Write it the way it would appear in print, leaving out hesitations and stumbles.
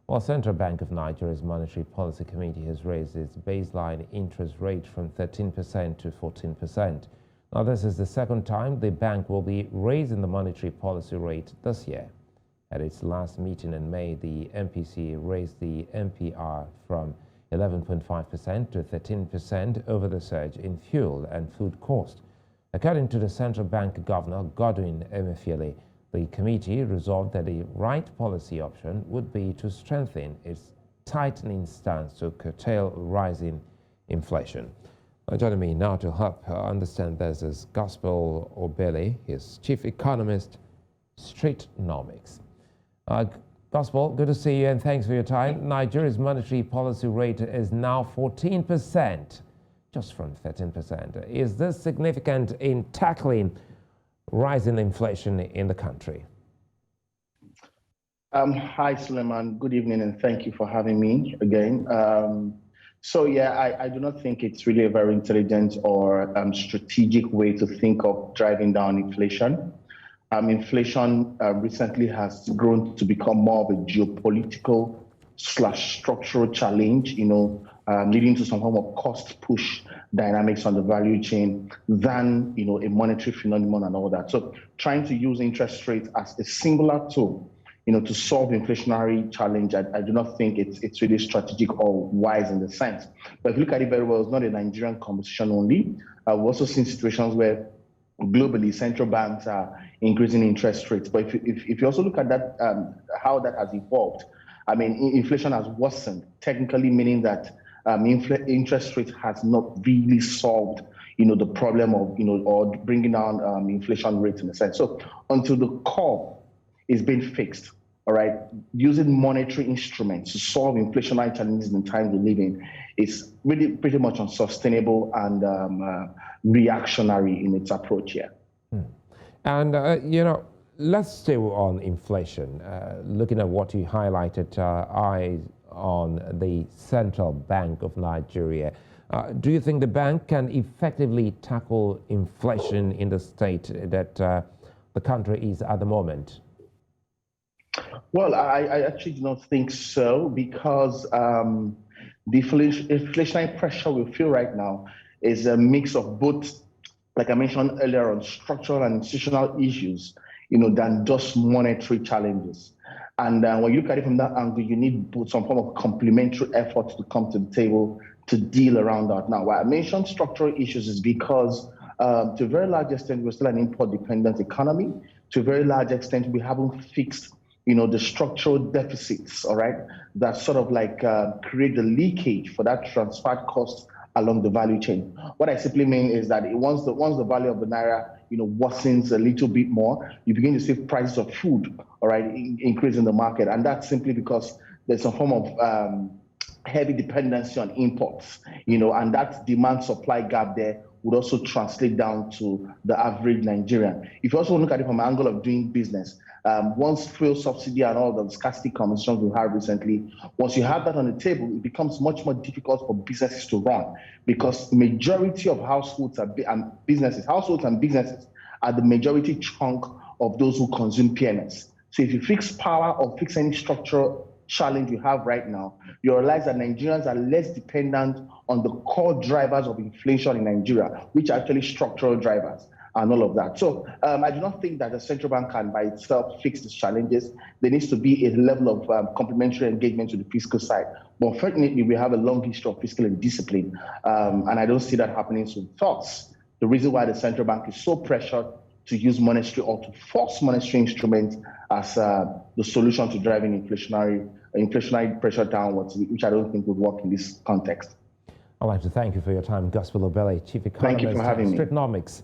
Well, Central Bank of Nigeria's Monetary Policy Committee has raised its baseline interest rate from 13% to 14%. Now, this is the second time the bank will be raising the monetary policy rate this year. At its last meeting in May, the MPC raised the MPR from 11.5% to 13% over the surge in fuel and food cost. According to the Central Bank Governor, Godwin Emefiele, the committee resolved that the right policy option would be to strengthen its tightening stance to curtail rising inflation. Joining me now to help understand this is Gospel Obele, his chief economist, Streetnomics. Gospel, good to see you and thanks for your time. Nigeria's monetary policy rate is now 14%, just from 13%. Is this significant in tackling rising inflation in the country? Hi, Suleiman. Good evening, and thank you for having me again. I do not think it's really a very intelligent or strategic way to think of driving down inflation. Inflation recently has grown to become more of a geopolitical / structural challenge, leading to some form of cost push dynamics on the value chain than, a monetary phenomenon and all that. So trying to use interest rates as a singular tool, to solve inflationary challenge, I do not think it's really strategic or wise in the sense. But if you look at it very well, it's not a Nigerian conversation only. We've also seen situations where globally central banks are increasing interest rates. But if you also look at that, how that has evolved, inflation has worsened, technically meaning that interest rate has not really solved, the problem of, or bringing down inflation rates in a sense. So until the core is being fixed, all right, using monetary instruments to solve inflationary challenges in the times we live in is really pretty much unsustainable and reactionary in its approach here. And, let's stay on inflation. Looking at what you highlighted, eyes on the Central Bank of Nigeria. Do you think the bank can effectively tackle inflation in the state that the country is at the moment? Well, I actually do not think so, because the inflationary pressure we feel right now is a mix of both, like I mentioned earlier, on structural and institutional issues, than just monetary challenges. And when you look at it from that angle, you need some form of complementary efforts to come to the table to deal around that. Now, why I mentioned structural issues is because to a very large extent, we're still an import-dependent economy. To a very large extent, we haven't fixed the structural deficits, all right, that sort of like create the leakage for that transferred cost along the value chain. What I simply mean is that once the value of the naira, worsens a little bit more, you begin to see prices of food, all right, increase in the market, and that's simply because there's a form of heavy dependency on imports, and that demand-supply gap there would also translate down to the average Nigerian. If you also look at it from an angle of doing business, once fuel subsidy and all the scarcity conversations we had recently, once you have that on the table, it becomes much more difficult for businesses to run, because the majority of households and businesses are the majority chunk of those who consume PMS. So if you fix power or fix any structural challenge you have right now, you realize that Nigerians are less dependent on the core drivers of inflation in Nigeria, which are actually structural drivers and all of that. So I do not think that the central bank can by itself fix these challenges. There needs to be a level of complementary engagement to the fiscal side. But unfortunately, we have a long history of fiscal indiscipline, and I don't see that happening so fast. The reason why the central bank is so pressured to use monetary or to force monetary instruments as the solution to driving inflationary pressure downwards, which I don't think would work in this context. I'd like to thank you for your time, Gospel Obele, Chief Economist. Thank you for having me. Streetnomics.